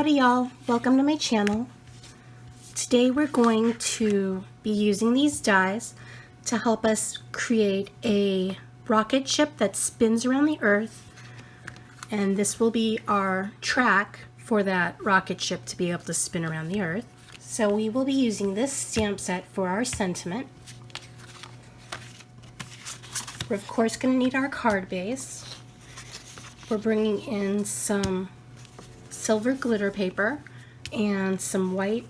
Howdy y'all, welcome to my channel. Today we're going to be using these dies to help us create a rocket ship that spins around the earth, and this will be our track for that rocket ship to be able to spin around the earth. So we will be using this stamp set for our sentiment. We're of course going to need our card base. We're bringing in some silver glitter paper and some white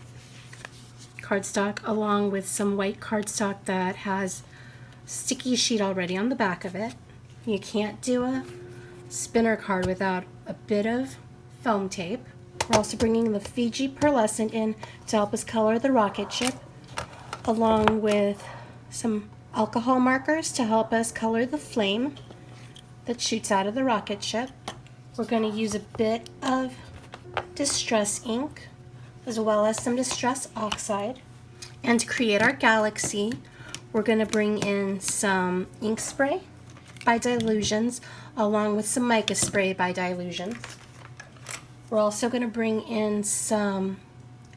cardstock, along with some white cardstock that has sticky sheet already on the back of it. You can't do a spinner card without a bit of foam tape. We're also bringing the Fiji Pearlescent in to help us color the rocket ship, along with some alcohol markers to help us color the flame that shoots out of the rocket ship. We're going to use a bit of distress ink as well as some distress oxide. And to create our galaxy, we're going to bring in some ink spray by Dilutions along with some mica spray by Dilutions. We're also going to bring in some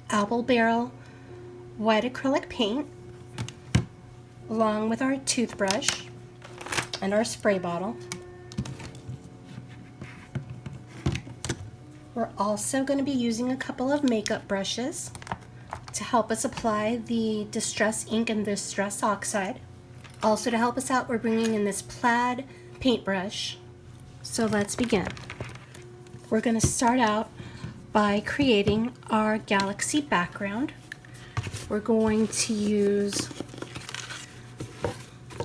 apple barrel white acrylic paint along with our toothbrush and our spray bottle. We're also going to be using a couple of makeup brushes to help us apply the distress ink and distress oxide. Also to help us out, we're bringing in this Plaid paintbrush. So let's begin. We're going to start out by creating our galaxy background. We're going to use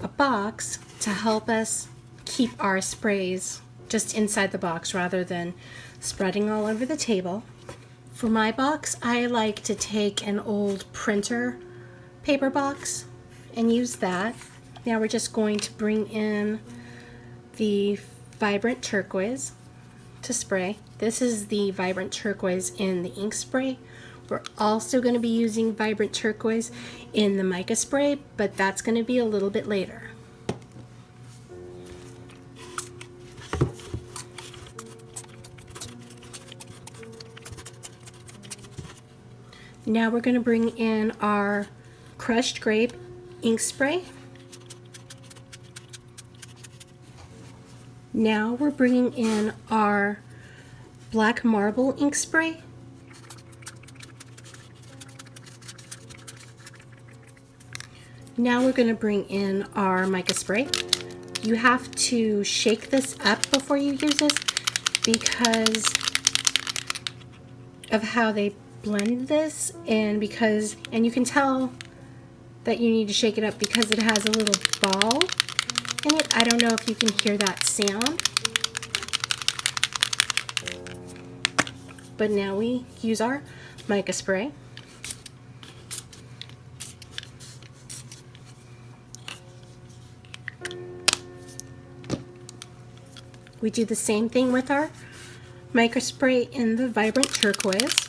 a box to help us keep our sprays just inside the box rather than spreading all over the table. For my box, I like to take an old printer paper box and use that. Now we're just going to bring in the vibrant turquoise to spray. This is the vibrant turquoise in the ink spray. We're also going to be using vibrant turquoise in the mica spray, but that's going to be a little bit later. Now we're going to bring in our crushed grape ink spray. Now we're bringing in our black marble ink spray. Now we're going to bring in our mica spray. You have to shake this up before you use this because of how they blend this, and you can tell that you need to shake it up because it has a little ball in it. I don't know if you can hear that sound, but now we use our mica spray. We do the same thing with our mica spray in the vibrant turquoise.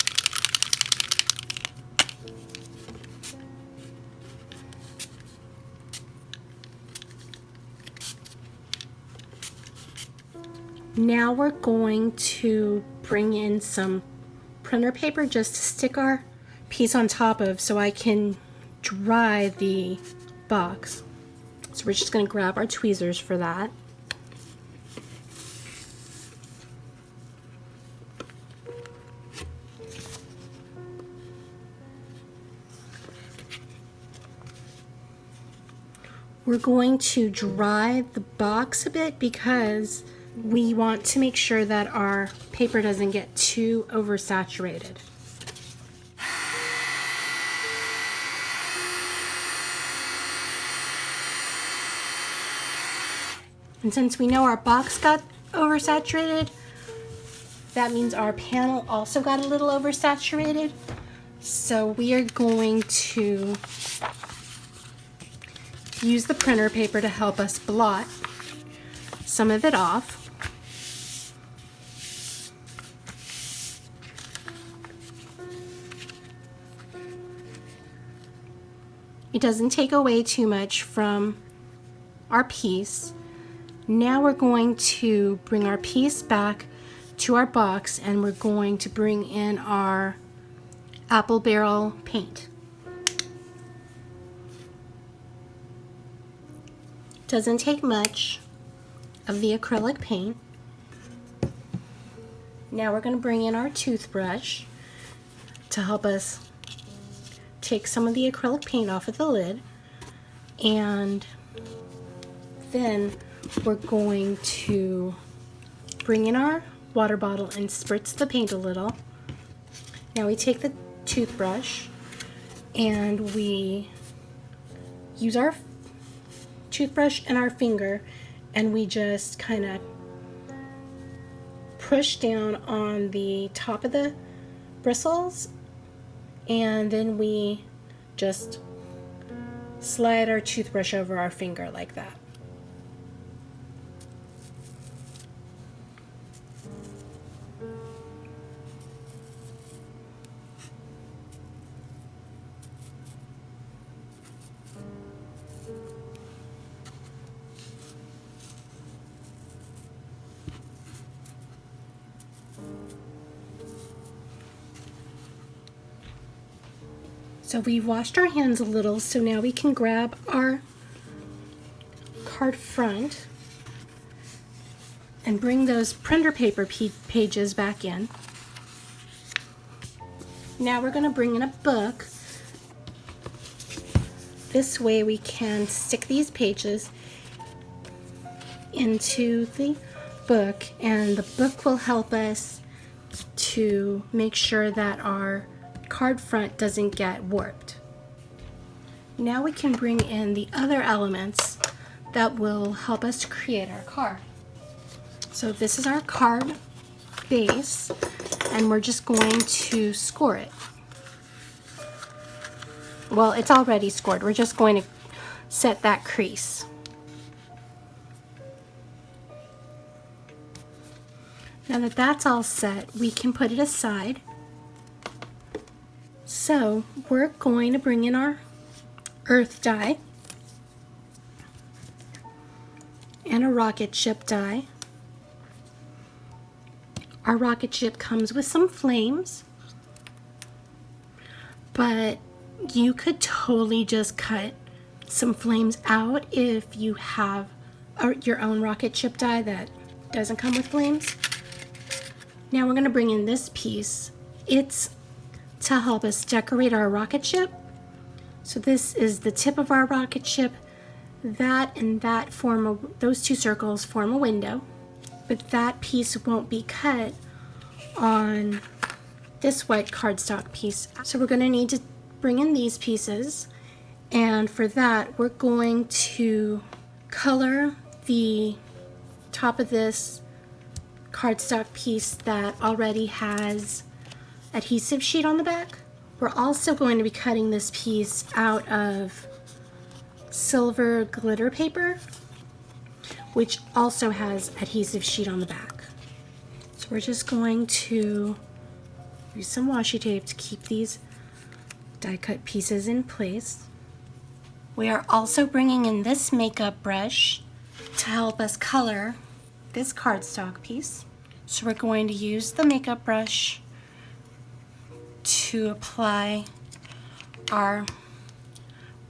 Now we're going to bring in some printer paper just to stick our piece on top of so I can dry the box. So we're just going to grab our tweezers for that. We're going to dry the box a bit because we want to make sure that our paper doesn't get too oversaturated. And since we know our box got oversaturated, that means our panel also got a little oversaturated. So we are going to use the printer paper to help us blot some of it off. It doesn't take away too much from our piece. Now we're going to bring our piece back to our box, and we're going to bring in our apple barrel paint. Doesn't take much of the acrylic paint. Now we're going to bring in our toothbrush to help us take some of the acrylic paint off of the lid, and then we're going to bring in our water bottle and spritz the paint a little. Now we take the toothbrush and we use our toothbrush and our finger, and we just kind of push down on the top of the bristles, and then we just slide our toothbrush over our finger like that. So we've washed our hands a little, so now we can grab our card front and bring those printer paper pages back in. Now we're going to bring in a book. This way we can stick these pages into the book, and the book will help us to make sure that our card front doesn't get warped. Now we can bring in the other elements that will help us to create our card. So this is our card base, and we're just going to score it. Well, it's already scored. We're just going to set that crease. Now that that's all set, we can put it aside. So we're going to bring in our earth die and a rocket ship die. Our rocket ship comes with some flames, but you could totally just cut some flames out if you have your own rocket ship die that doesn't come with flames. Now we're going to bring in this piece. It's to help us decorate our rocket ship. So this is the tip of our rocket ship. That and that those two circles form a window, but that piece won't be cut on this white cardstock piece. So we're going to need to bring in these pieces, and for that we're going to color the top of this cardstock piece that already has adhesive sheet on the back. We're also going to be cutting this piece out of silver glitter paper, which also has adhesive sheet on the back. So we're just going to use some washi tape to keep these die cut pieces in place. We are also bringing in this makeup brush to help us color this cardstock piece. So we're going to use the makeup brush to apply our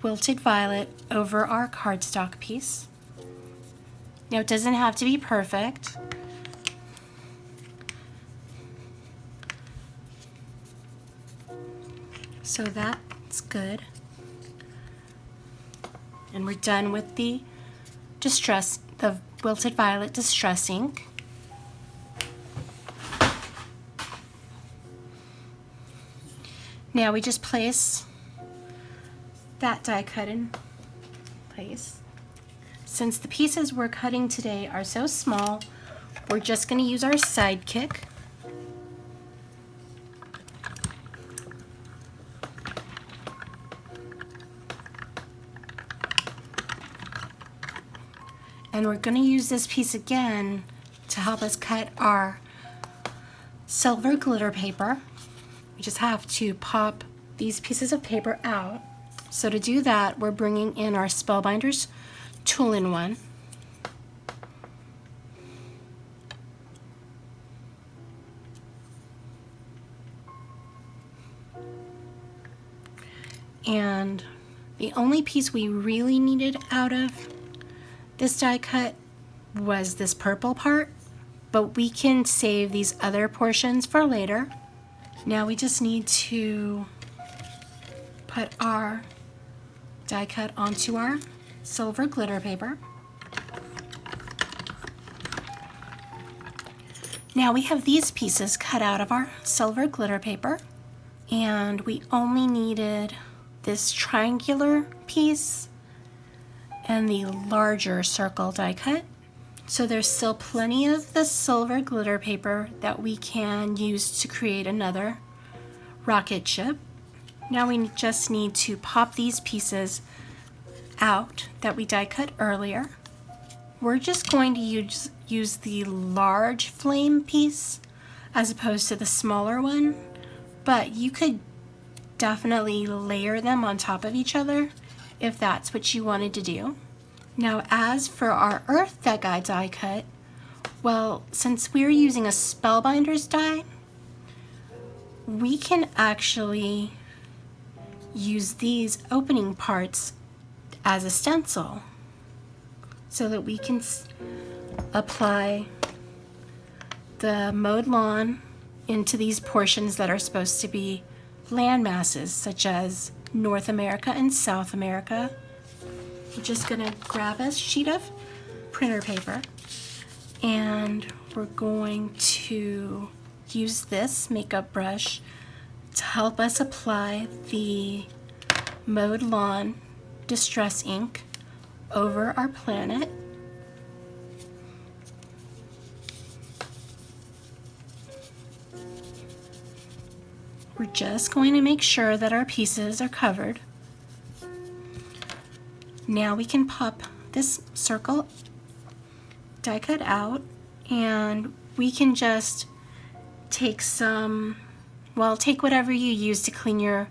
Wilted Violet over our cardstock piece. Now it doesn't have to be perfect. So that's good. And we're done with the Wilted Violet Distress ink. Now we just place that die cut in place. Since the pieces we're cutting today are so small, we're just going to use our sidekick. And we're going to use this piece again to help us cut our silver glitter paper. We just have to pop these pieces of paper out. So to do that, we're bringing in our Spellbinders Tool-in-One. and the only piece we really needed out of this die cut was this purple part, but we can save these other portions for later. Now we just need to put our die cut onto our silver glitter paper. Now we have these pieces cut out of our silver glitter paper, and we only needed this triangular piece and the larger circle die cut. So there's still plenty of the silver glitter paper that we can use to create another rocket ship. Now we just need to pop these pieces out that we die cut earlier. We're just going to use the large flame piece as opposed to the smaller one, but you could definitely layer them on top of each other if that's what you wanted to do. Now, as for our earth deca die cut, well, since we're using a Spellbinders die, we can actually use these opening parts as a stencil so that we can apply the mowed lawn into these portions that are supposed to be land masses, such as North America and South America. We're just gonna grab a sheet of printer paper, and we're going to use this makeup brush to help us apply the Mowed Lawn Distress ink over our planet. We're just going to make sure that our pieces are covered. Now we can pop this circle die cut out, and we can just take some, well, take whatever you use to clean your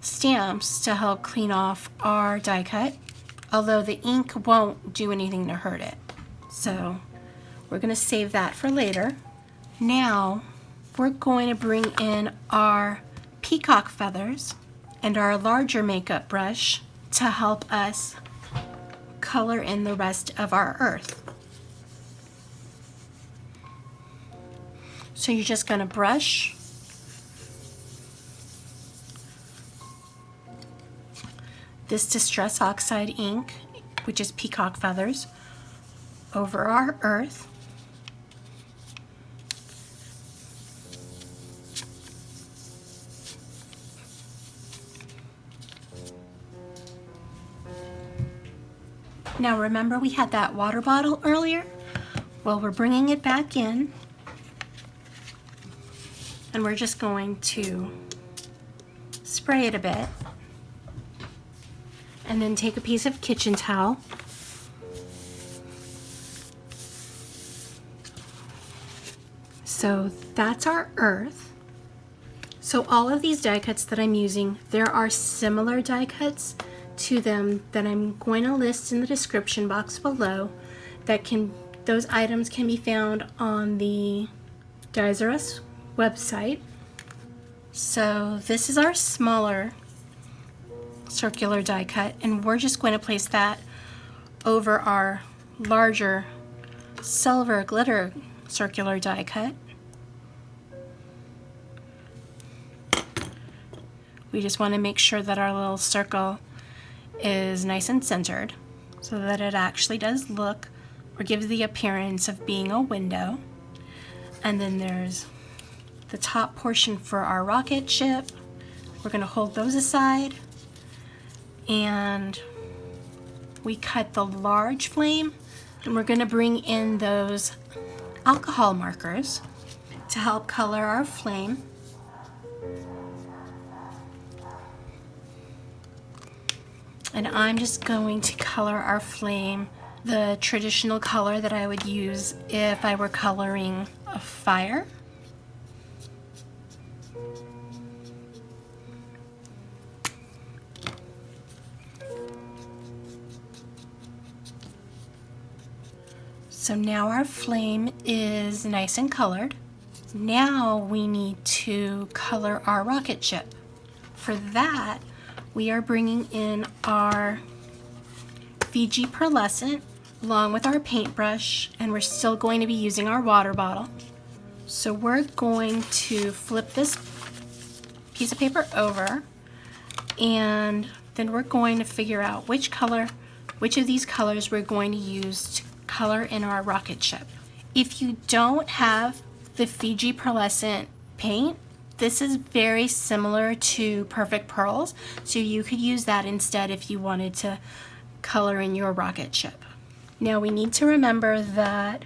stamps to help clean off our die cut, although the ink won't do anything to hurt it. So we're going to save that for later. Now we're going to bring in our peacock feathers and our larger makeup brush to help us color in the rest of our earth. So you're just going to brush this Distress Oxide ink, which is peacock feathers, over our earth. Now remember we had that water bottle earlier? Well, we're bringing it back in, and we're just going to spray it a bit, and then take a piece of kitchen towel so that's our earth. So all of these die cuts that I'm using, there are similar die cuts to them that I'm going to list in the description box below. Those items can be found on the Dies R Us website. So this is our smaller circular die cut, and we're just going to place that over our larger silver glitter circular die cut. We just want to make sure that our little circle is nice and centered so that it actually does look or gives the appearance of being a window. And then there's the top portion for our rocket ship. We're going to hold those aside, and we cut the large flame, and we're going to bring in those alcohol markers to help color our flame. And I'm just going to color our flame the traditional color that I would use if I were coloring a fire. So now our flame is nice and colored. Now we need to color our rocket ship. For that, we are bringing in our Fiji Pearlescent along with our paintbrush, and we're still going to be using our water bottle. So we're going to flip this piece of paper over, and then we're going to figure out which of these colors we're going to use to color in our rocket ship. If you don't have the Fiji Pearlescent paint, this is very similar to Perfect Pearls, so you could use that instead if you wanted to color in your rocket ship. Now we need to remember that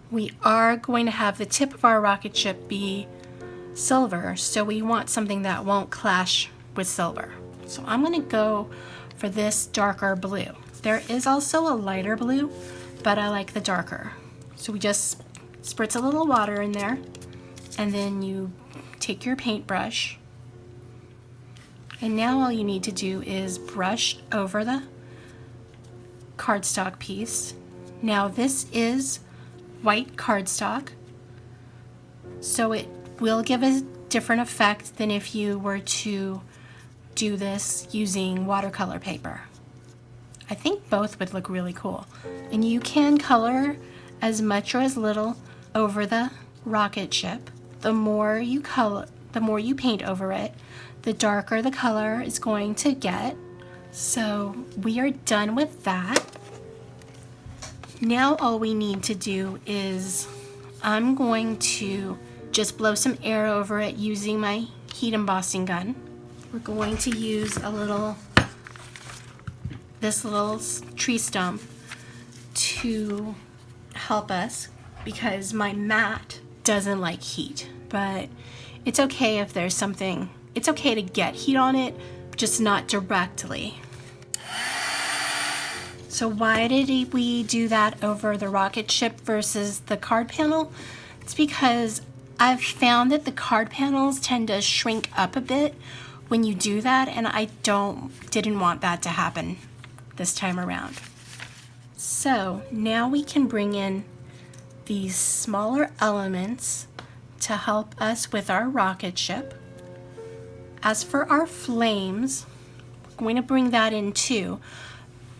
we are going to have the tip of our rocket ship be silver, so we want something that won't clash with silver. So I'm going to go for this darker blue. There is also a lighter blue, but I like the darker. So we just spritz a little water in there, and then you take your paintbrush, and now all you need to do is brush over the cardstock piece. Now this is white cardstock, so it will give a different effect than if you were to do this using watercolor paper. I think both would look really cool. And you can color as much or as little over the rocket ship. The more you paint over it, the darker the color is going to get. So we are done with that. Now all we need to do is I'm going to just blow some air over it using my heat embossing gun. We're going to use this little tree stump to help us because my mat doesn't like heat, but it's okay if there's something, it's okay to get heat on it, just not directly. So why did we do that over the rocket ship versus the card panel? It's because I've found that the card panels tend to shrink up a bit when you do that, and I didn't want that to happen this time around. So now we can bring in these smaller elements to help us with our rocket ship. As for our flames, we're going to bring that in too,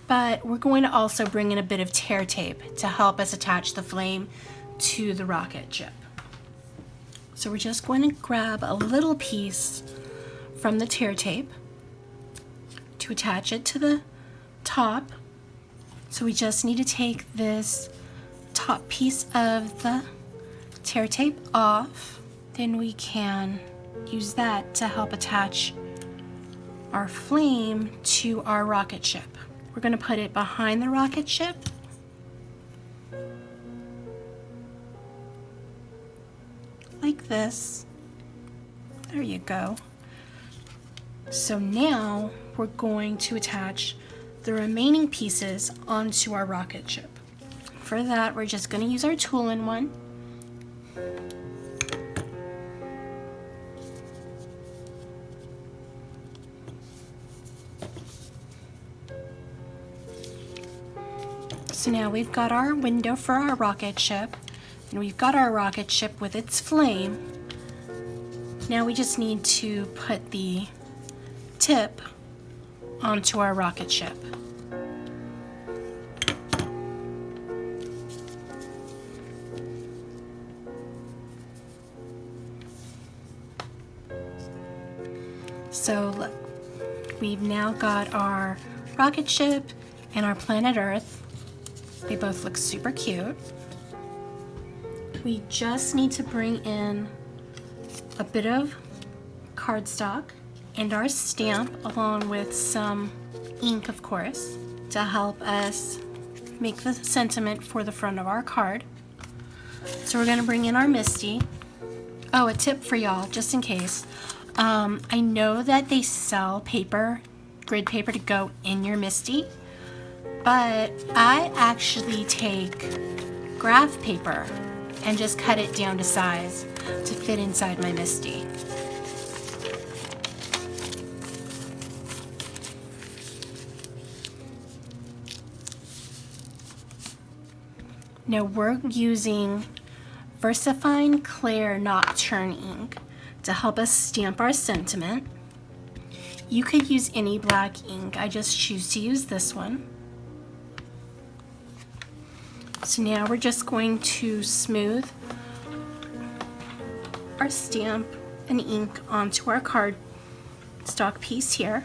but we're going to also bring in a bit of tear tape to help us attach the flame to the rocket ship. So we're just going to grab a little piece from the tear tape to attach it to the top. So we just need to take this top piece of the tear tape off. Then we can use that to help attach our flame to our rocket ship. We're going to put it behind the rocket ship. Like this. There you go. So now we're going to attach the remaining pieces onto our rocket ship. For that, we're just going to use our tool-in-one. So now we've got our window for our rocket ship, and we've got our rocket ship with its flame. Now we just need to put the tip onto our rocket ship. So look, we've now got our rocket ship and our planet Earth. They both look super cute. We just need to bring in a bit of cardstock and our stamp along with some ink, of course, to help us make the sentiment for the front of our card. So we're going to bring in our Misty. Oh, a tip for y'all, just in case. I know that they sell paper, grid paper to go in your Misty, but I actually take graph paper and just cut it down to size to fit inside my Misty. Now we're using VersaFine Clair Nocturne ink to help us stamp our sentiment. You could use any black ink. I just choose to use this one. So now we're just going to smooth our stamp and ink onto our cardstock piece here.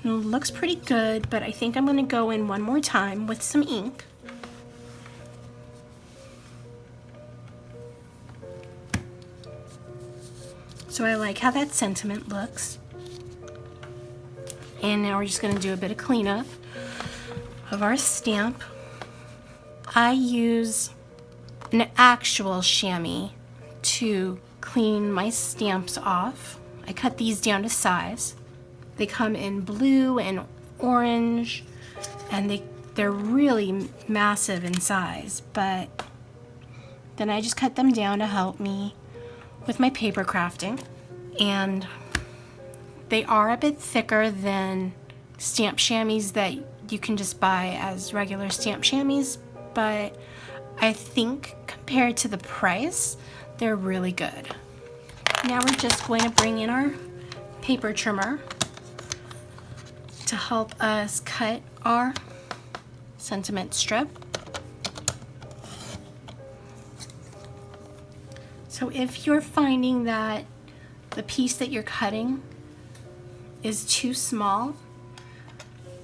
It looks pretty good, but I think I'm going to go in one more time with some ink. So I like how that sentiment looks. And now we're just going to do a bit of cleanup of our stamp. I use an actual chamois to clean my stamps off. I cut these down to size. They come in blue and orange, and they're really massive in size, but then I just cut them down to help me with my paper crafting. And they are a bit thicker than stamp chamois that you can just buy as regular stamp chamois, but I think compared to the price, they're really good. Now we're just going to bring in our paper trimmer to help us cut our sentiment strip. So if you're finding that the piece that you're cutting is too small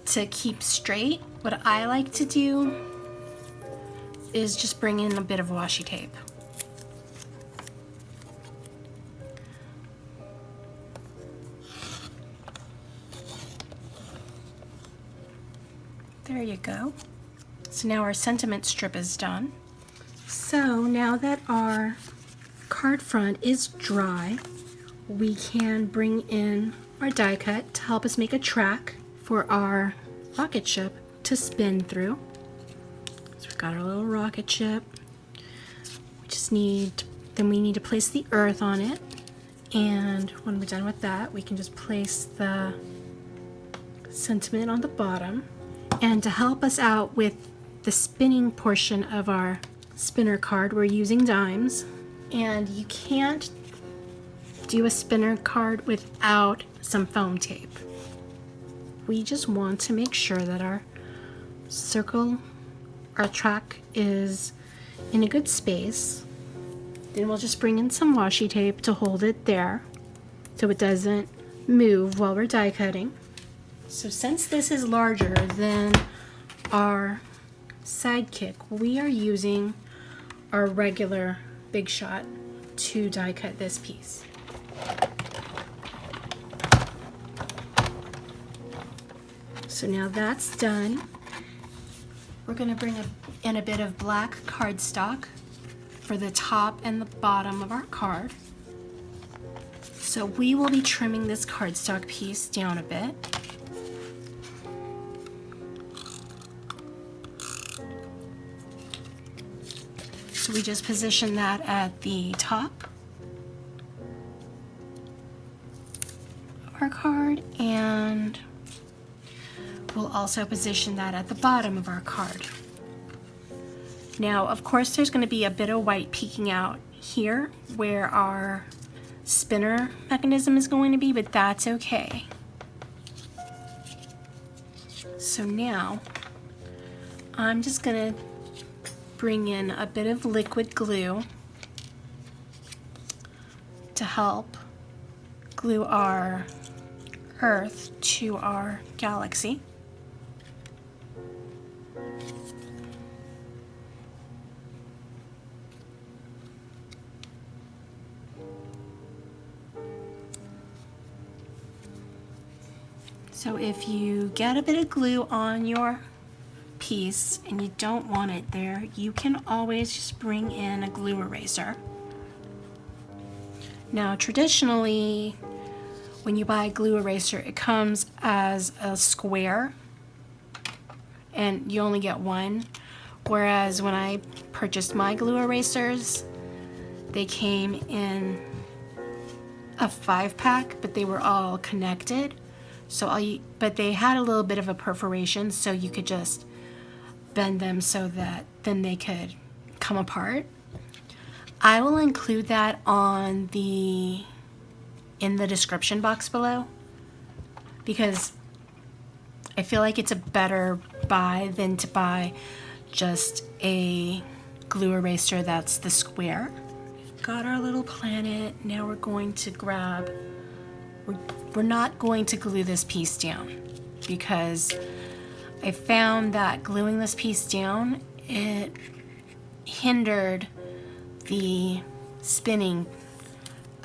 to keep straight, what I like to do is just bring in a bit of washi tape. There you go. So now our sentiment strip is done. So now that our card front is dry, we can bring in our die cut to help us make a track for our rocket ship to spin through. So we've got our little rocket ship. We need to place the earth on it. And when we're done with that, we can just place the sentiment on the bottom. And to help us out with the spinning portion of our spinner card, we're using dimes. And you can't do a spinner card without some foam tape. We just want to make sure that our track is in a good space. Then we'll just bring in some washi tape to hold it there so it doesn't move while we're die cutting. So since this is larger than our sidekick, we are using our regular Big Shot to die cut this piece. So now that's done. We're going to bring in a bit of black cardstock for the top and the bottom of our card. So we will be trimming this cardstock piece down a bit. So we just position that at the top of our card, and we'll also position that at the bottom of our card. Now, of course, there's going to be a bit of white peeking out here where our spinner mechanism is going to be, but that's okay. So now I'm just going to bring in a bit of liquid glue to help glue our Earth to our galaxy. So if you get a bit of glue on your piece and you don't want it there, you can always just bring in a glue eraser. Now traditionally, when you buy a glue eraser, it comes as a square and you only get one, whereas when I purchased my glue erasers, they came in a 5-pack, but they were all connected. But they had a little bit of a perforation, so you could just bend them so that then they could come apart. I will include that on the in the description box below, because I feel like it's a better buy than to buy just a glue eraser that's the square. Got our little planet. Now we're going to grab, we're not going to glue this piece down, because I found that gluing this piece down, it hindered the spinning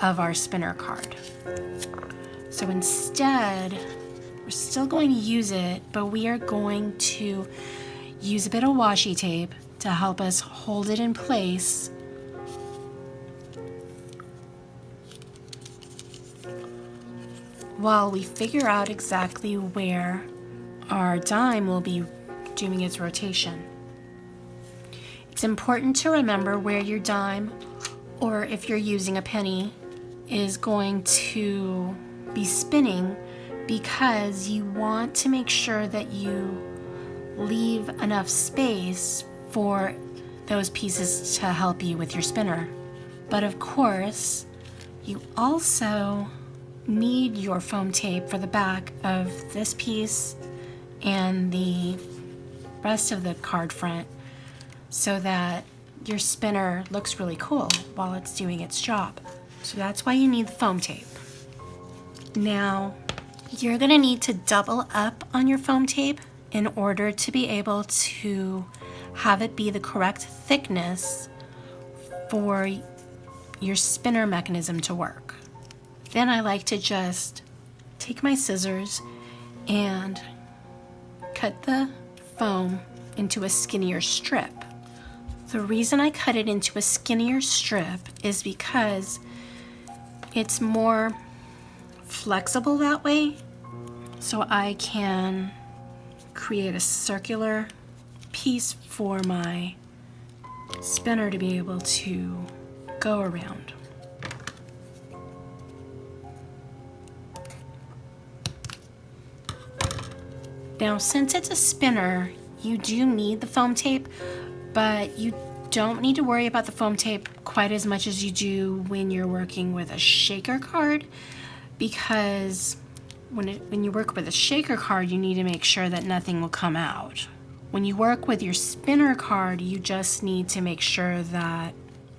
of our spinner card. So instead, we're still going to use it, but we are going to use a bit of washi tape to help us hold it in place while we figure out exactly where our dime will be doing its rotation. It's important to remember where your dime, or if you're using a penny, is going to be spinning, because you want to make sure that you leave enough space for those pieces to help you with your spinner. But of course, you also need your foam tape for the back of this piece and the rest of the card front, so that your spinner looks really cool while it's doing its job. So that's why you need the foam tape. Now, you're gonna need to double up on your foam tape in order to be able to have it be the correct thickness for your spinner mechanism to work. Then I like to just take my scissors and cut the foam into a skinnier strip. The reason I cut it into a skinnier strip is because it's more flexible that way, so I can create a circular piece for my spinner to be able to go around. Now, since it's a spinner, you do need the foam tape, but you don't need to worry about the foam tape quite as much as you do when you're working with a shaker card, because when you work with a shaker card, you need to make sure that nothing will come out. When you work with your spinner card, you just need to make sure that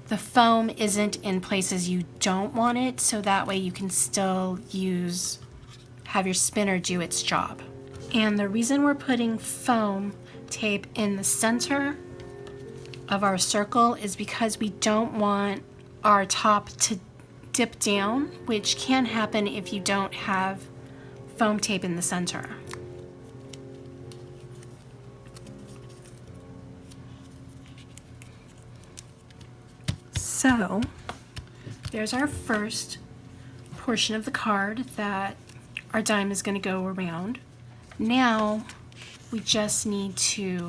the foam isn't in places you don't want it, so that way you can still have your spinner do its job. And the reason we're putting foam tape in the center of our circle is because we don't want our top to dip down, which can happen if you don't have foam tape in the center. So there's our first portion of the card that our dime is going to go around. Now we just need to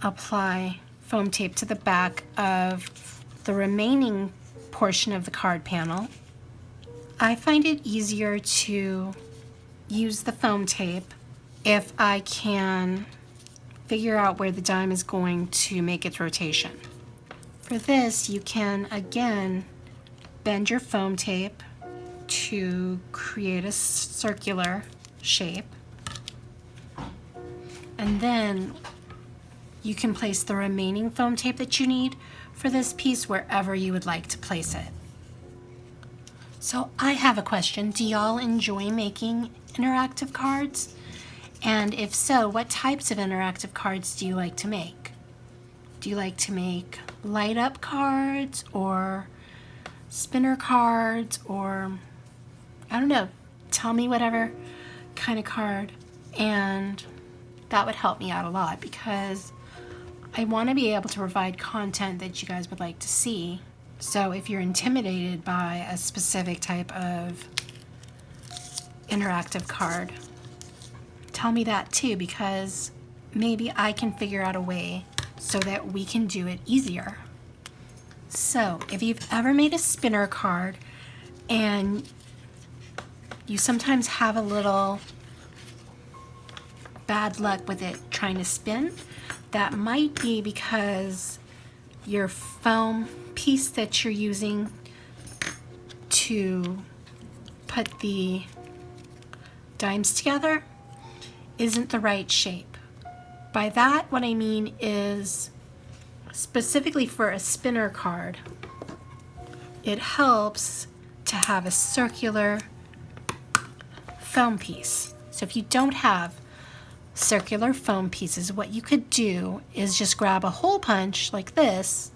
apply foam tape to the back of the remaining portion of the card panel. I find it easier to use the foam tape if I can figure out where the dime is going to make its rotation. For this, you can again bend your foam tape to create a circular shape, and then you can place the remaining foam tape that you need for this piece wherever you would like to place it. So I have a question. Do y'all enjoy making interactive cards? And if so, what types of interactive cards do you like to make? Do you like to make light up cards or spinner cards, or I don't know, tell me whatever kind of card, and that would help me out a lot, because I want to be able to provide content that you guys would like to see. So if you're intimidated by a specific type of interactive card, tell me that too, because maybe I can figure out a way so that we can do it easier. So if you've ever made a spinner card and you sometimes have a little bad luck with it trying to spin, that might be because your foam piece that you're using to put the dimes together isn't the right shape. By that, what I mean is specifically for a spinner card, it helps to have a circular foam piece. So if you don't have circular foam pieces, what you could do is just grab a hole punch like this,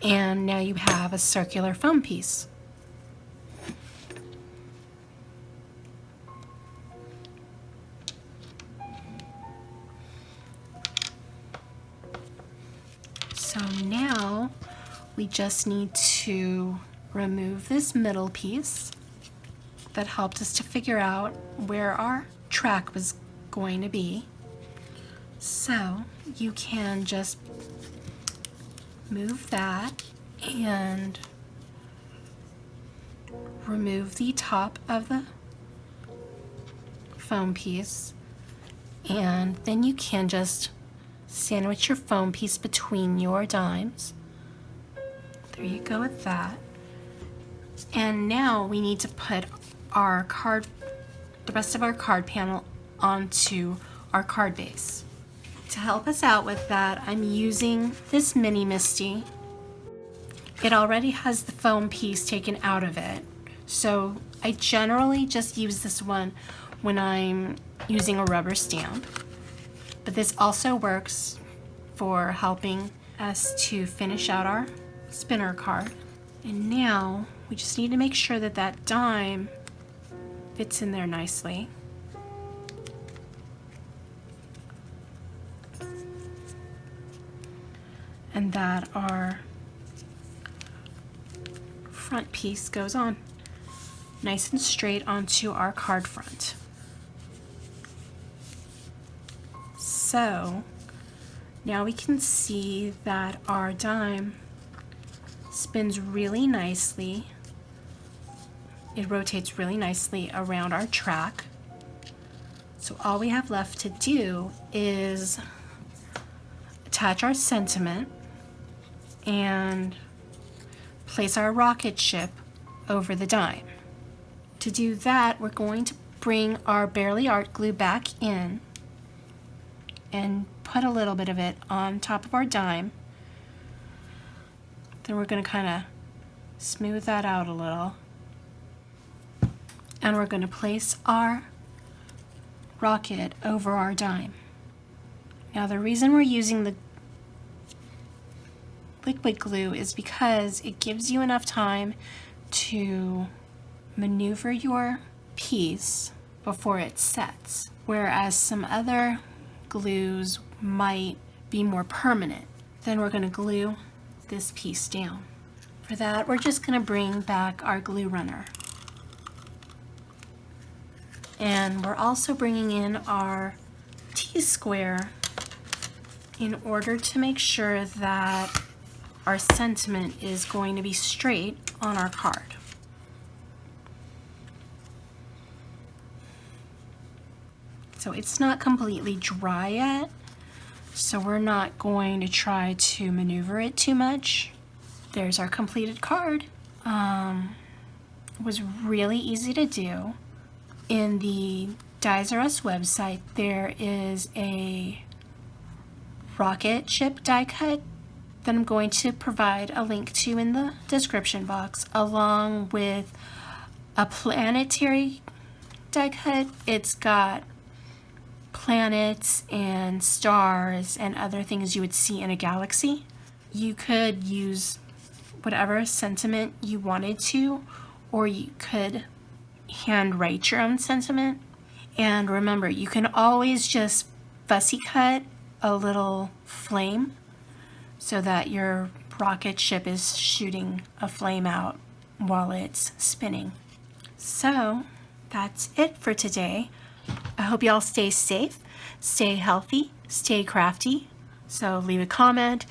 and now you have a circular foam piece. So now we just need to remove this middle piece that helped us to figure out where our track was going to be. So you can just move that and remove the top of the foam piece, and then you can just sandwich your foam piece between your dimes. There you go with that. And now we need to put our card, the rest of our card panel onto our card base. To help us out with that, I'm using this mini Misty. It already has the foam piece taken out of it, so I generally just use this one when I'm using a rubber stamp. But this also works for helping us to finish out our spinner card. And now we just need to make sure that that dime fits in there nicely. And that our front piece goes on nice and straight onto our card front. So now we can see that our dime spins really nicely. It rotates really nicely around our track. So all we have left to do is attach our sentiment and place our rocket ship over the dime. To do that, we're going to bring our Barely Art glue back in and put a little bit of it on top of our dime. Then we're going to kind of smooth that out a little. And we're going to place our rocket over our dime. Now the reason we're using the liquid glue is because it gives you enough time to maneuver your piece before it sets, whereas some other glues might be more permanent. Then we're going to glue this piece down. For that, we're just going to bring back our glue runner. And we're also bringing in our T-square in order to make sure that our sentiment is going to be straight on our card. So it's not completely dry yet, so we're not going to try to maneuver it too much. There's our completed card. It was really easy to do. In the Dies R Us website, there is a rocket ship die cut that I'm going to provide a link to in the description box, along with a planetary die cut. It's got planets and stars and other things you would see in a galaxy. You could use whatever sentiment you wanted to, or you could hand write your own sentiment. And remember, you can always just fussy cut a little flame so that your rocket ship is shooting a flame out while it's spinning. So that's it for today. I hope y'all stay safe, stay healthy, stay crafty. So leave a comment,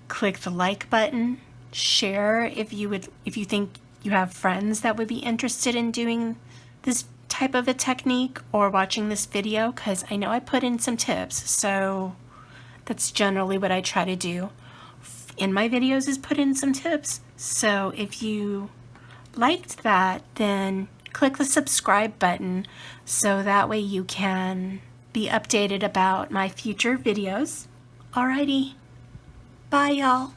click the like button, share if you think you have friends that would be interested in doing this type of a technique or watching this video, because I know I put in some tips, so that's generally what I try to do in my videos, is put in some tips. So if you liked that, then click the subscribe button so that way you can be updated about my future videos. Alrighty, bye y'all.